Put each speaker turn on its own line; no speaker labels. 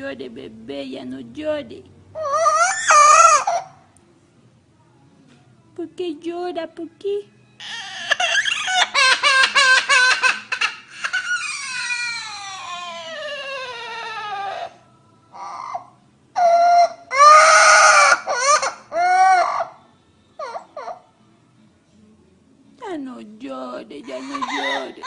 llore, bebé, ya no llore. ¿Por qué llora? ¿Por qué? Ya no llore, ya no llore.